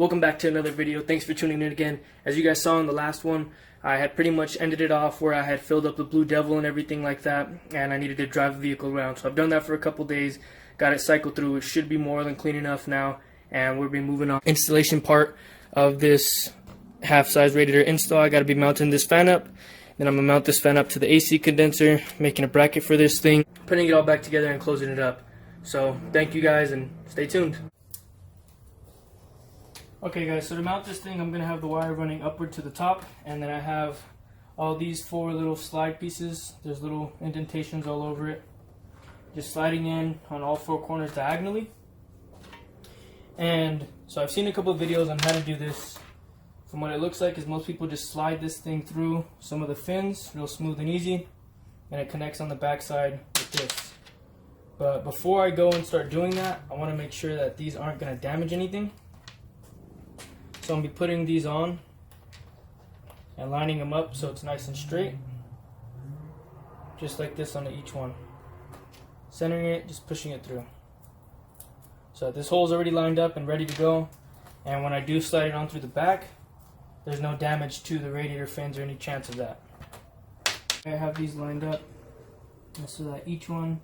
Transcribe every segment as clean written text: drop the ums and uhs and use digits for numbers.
Welcome back to another video. Thanks for tuning in again. As you guys saw in the last one, I had pretty much ended it off where I had filled up the Blue Devil and everything like that, and I needed to drive the vehicle around. So I've done that for a couple days, got it cycled through. It should be more than clean enough now, and we'll be moving on. Installation part of this half-size radiator install, I got to be mounting this fan up. Then I'm going to mount this fan up to the AC condenser, making a bracket for this thing, putting it all back together and closing it up. So thank you guys and stay tuned. Okay guys, so to mount this thing, I'm going to have the wire running upward to the top, and then I have all these 4 little slide pieces. There's little indentations all over it, just sliding in on all 4 corners diagonally. And so I've seen a couple of videos on how to do this. From what it looks like is most people just slide this thing through some of the fins, real smooth and easy, and it connects on the back side with this. But before I go and start doing that, I want to make sure that these aren't going to damage anything. So I'm going to be putting these on and lining them up so it's nice and straight, just like this on each one. Centering it, just pushing it through. So this hole is already lined up and ready to go, and when I do slide it on through the back, there's no damage to the radiator fins or any chance of that. I have these lined up so that each one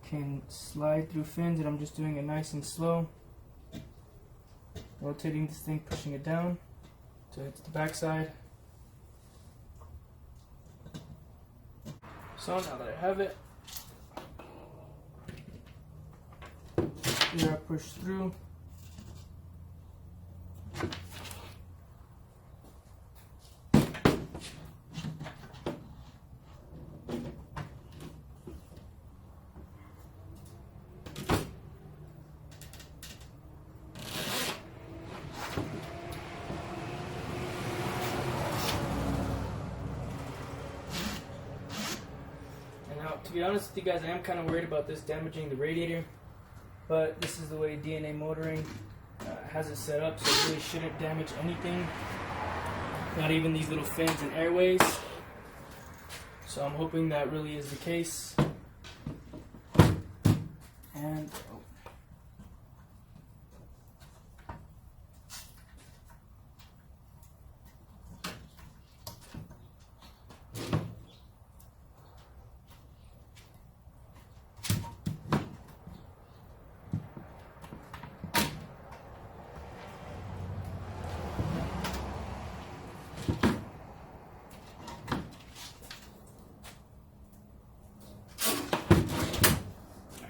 can slide through fins, and I'm just doing it nice and slow. Rotating this thing, pushing it down to hit the back side. So now that I have it, here I push through. To be honest with you guys, I am kind of worried about this damaging the radiator, but this is the way DNA motoring has it set up, so it really shouldn't damage anything, not even these little fins and airways. So I'm hoping that really is the case. And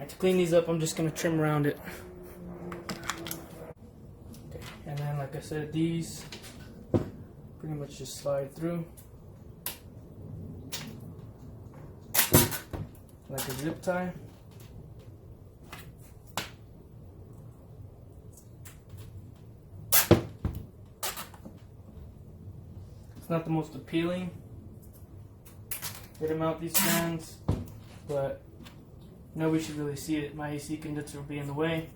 to clean these up, I'm just going to trim around it. Okay. And then, like I said, these pretty much just slide through like a zip tie. It's not the most appealing way to mount these fans, but nobody should really see it. My AC condenser will be in the way.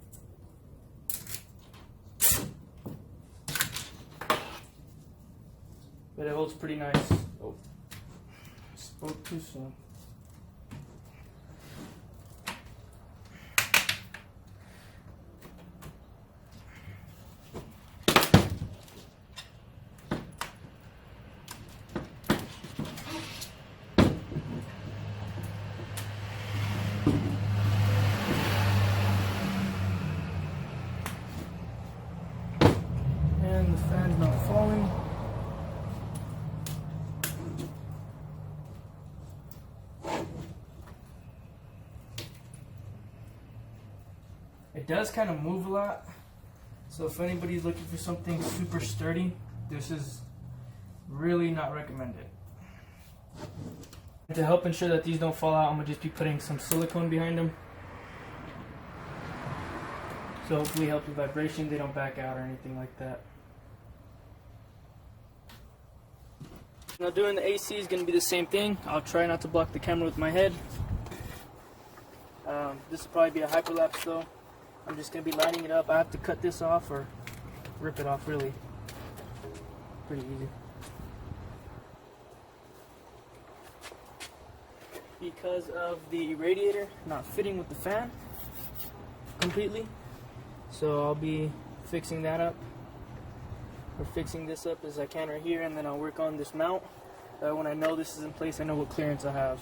But it holds pretty nice. Oh, spoke too soon. And the fan's not falling. It does kind of move a lot, so if anybody's looking for something super sturdy, this is really not recommended. And to help ensure that these don't fall out, I'm going to just be putting some silicone behind them. So hopefully help with vibration, they don't back out or anything like that. Now doing the AC is going to be the same thing. I'll try not to block the camera with my head. This will probably be a hyperlapse though. I'm just going to be lining it up. I have to cut this off or rip it off, really. Pretty easy. Because of the radiator not fitting with the fan completely. So I'll be fixing that up, or fixing this up as I can right here, and then I'll work on this mount. When I know this is in place, I know what clearance I have.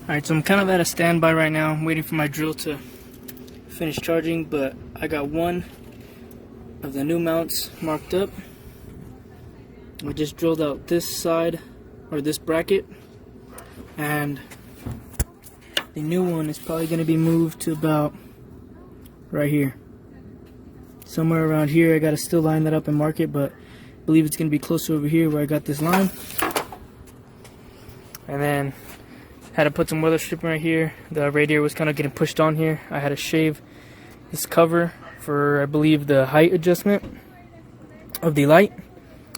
Alright, so I'm kind of at a standby right now. I'm waiting for my drill to finish charging, but I got one of the new mounts marked up. I just drilled out this side, or this bracket, and the new one is probably going to be moved to about right here. Somewhere around here. I got to still line that up and mark it, but I believe it's going to be closer over here where I got this line. And then had to put some weather stripping right here. The radiator was kind of getting pushed on here. I had to shave this cover for, I believe, the height adjustment of the light,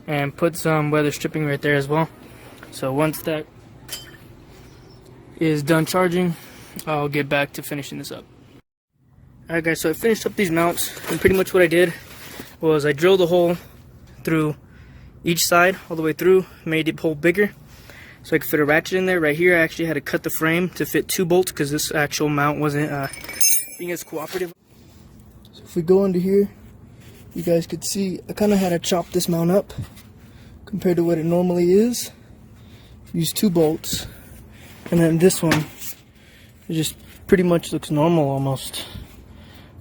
and put some weather stripping right there as well. So once that is done charging, I'll get back to finishing this up. Alright guys, so I finished up these mounts, and pretty much what I did was I drilled a hole through each side all the way through, made the hole bigger so I could fit a ratchet in there. Right here I actually had to cut the frame to fit 2 bolts because this actual mount wasn't being as cooperative. So if we go under here, you guys could see I kind of had to chop this mount up compared to what it normally is. Use 2 bolts, and then this one, it just pretty much looks normal almost.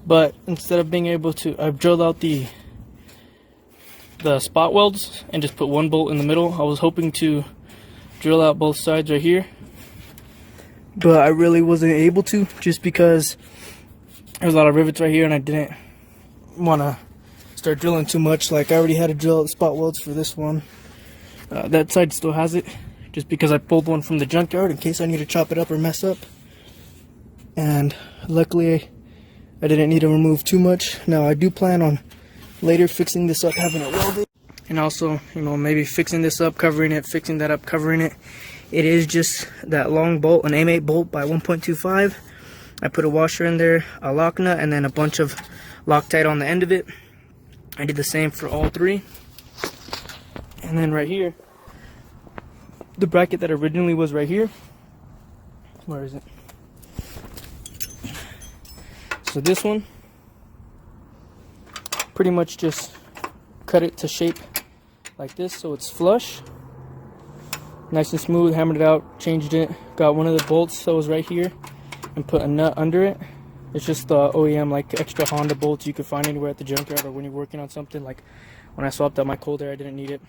But instead of being able to, I've drilled out the spot welds and just put 1 bolt in the middle. I was hoping to drill out both sides right here, but I really wasn't able to, just because there's a lot of rivets right here and I didn't want to start drilling too much. Like, I already had to drill out the spot welds for this one. That side still has it, just because I pulled one from the junkyard in case I need to chop it up or mess up. And luckily I didn't need to remove too much. Now I do plan on later fixing this up, having it welded, and also, you know, maybe fixing this up, covering it, fixing that up, covering it. It is just that long bolt, an M8 bolt by 1.25. I put a washer in there, a lock nut, and then a bunch of Loctite on the end of it. I did the same for all 3. And then right here, the bracket that originally was right here, where is it? So this one, pretty much just cut it to shape like this so it's flush, nice and smooth. Hammered it out, changed it, got one of the bolts that was right here and put a nut under it. It's just the OEM, like, extra Honda bolts you could find anywhere at the junkyard or when you're working on something. Like when I swapped out my cold air, I didn't need it.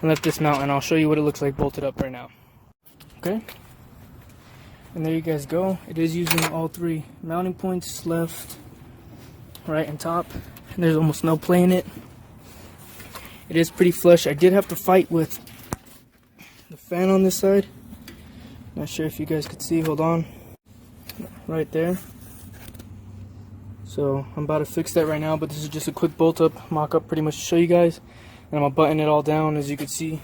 And left this mount, and I'll show you what it looks like bolted up right now. Okay, and there you guys go. It is using all 3 mounting points, left, right, and top, and there's almost no play in it. It is pretty flush. I did have to fight with the fan on this side. Not sure if you guys could see, hold on, right there. So I'm about to fix that right now, but this is just a quick bolt up, mock up pretty much to show you guys. And I'm gonna button it all down. As you can see, you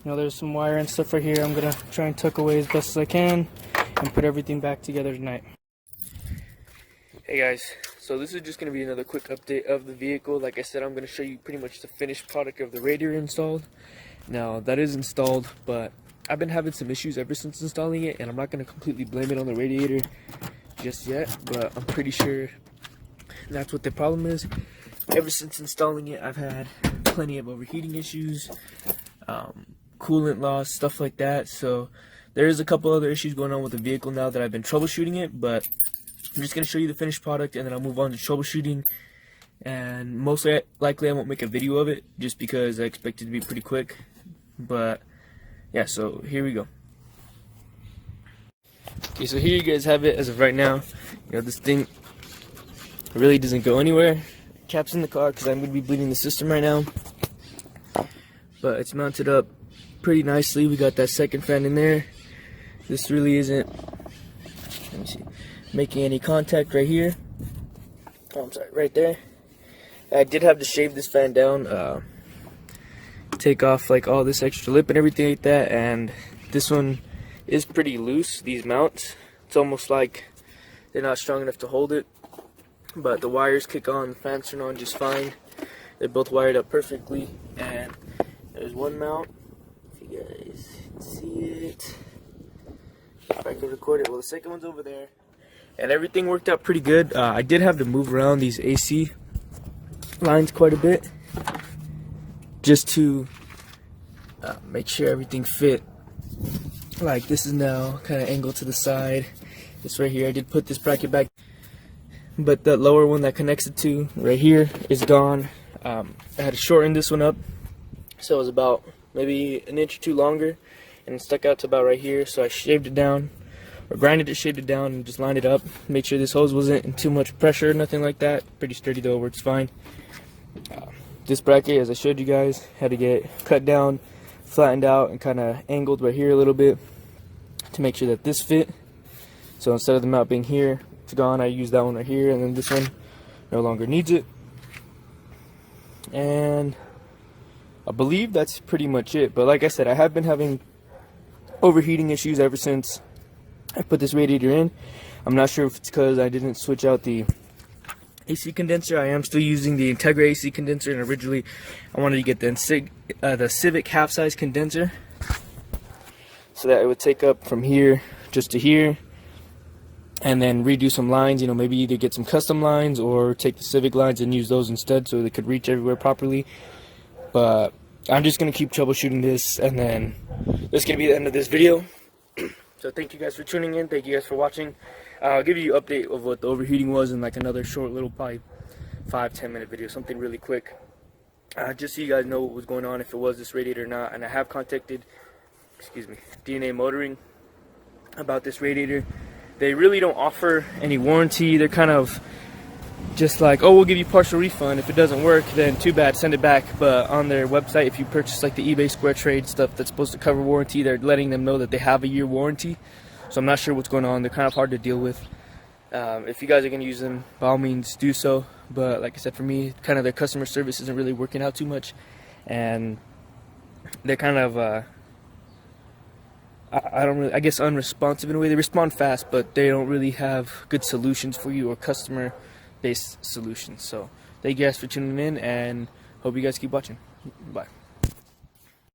know, there's some wire and stuff right here. I'm gonna try and tuck away as best as I can and put everything back together tonight. Hey guys, so this is just gonna be another quick update of the vehicle. Like I said, I'm gonna show you pretty much the finished product of the radiator installed. Now that is installed, but I've been having some issues ever since installing it, and I'm not gonna completely blame it on the radiator just yet, but I'm pretty sure that's what the problem is. Ever since installing it, I've had plenty of overheating issues, coolant loss, stuff like that. So there is a couple other issues going on with the vehicle now that I've been troubleshooting it, but I'm just going to show you the finished product and then I'll move on to troubleshooting. And most likely I won't make a video of it just because I expect it to be pretty quick. But yeah, so here we go. Okay, so here you guys have it as of right now. You know, this thing really doesn't go anywhere. Cap's in the car because I'm going to be bleeding the system right now. But it's mounted up pretty nicely. We got that second fan in there. This really isn't, let me see, making any contact right here. Oh, I'm sorry, right there. I did have to shave this fan down, take off like all this extra lip and everything like that, and this one is pretty loose, these mounts. It's almost like they're not strong enough to hold it. but the wires kick on, the fans turn on just fine. They're both wired up perfectly, and there's one mount, if you guys can see it, if I can record it. Well, the second one's over there, and everything worked out pretty good. I did have to move around these AC lines quite a bit, just to make sure everything fit. Like this is now kind of angled to the side. This right here, I did put this bracket back, but that lower one that connects it to right here is gone. I had to shorten this one up, so it was about maybe an inch or two longer, and it stuck out to about right here. So I shaved it down, or grinded it, shaved it down, and just lined it up. Made sure this hose wasn't in too much pressure, nothing like that. Pretty sturdy though, works fine. This bracket, as I showed you guys, had to get cut down, flattened out, and kind of angled right here a little bit to make sure that this fit. So instead of the mount being here, it's gone. I used that one right here, and then this one no longer needs it. And I believe that's pretty much it. But like I said, I have been having overheating issues ever since I put this radiator in. I'm not sure if it's because I didn't switch out the AC condenser. I am still using the Integra AC condenser, and originally I wanted to get the Civic half-size condenser so that it would take up from here just to here, and then redo some lines, you know, maybe either get some custom lines or take the Civic lines and use those instead so they could reach everywhere properly. But I'm just going to keep troubleshooting this, and then this is going to be the end of this video. So thank you guys for tuning in. Thank you guys for watching. I'll give you an update of what the overheating was in like another short little, probably 5-10 minute video, something really quick. Just so you guys know what was going on, if it was this radiator or not. And I have contacted, DNA Motoring about this radiator. They really don't offer any warranty. They're kind of just like, oh, we'll give you partial refund. If it doesn't work, then too bad, send it back. But on their website, if you purchase like the eBay Square Trade stuff that's supposed to cover warranty, they're letting them know that they have a year warranty. So I'm not sure what's going on. They're kind of hard to deal with. If you guys are going to use them, by all means do so. But like I said, for me, kind of their customer service isn't really working out too much. And they're kind of, I guess unresponsive in a way. They respond fast, but they don't really have good solutions for you, or customer-based solutions. So thank you guys for tuning in, and hope you guys keep watching. Bye.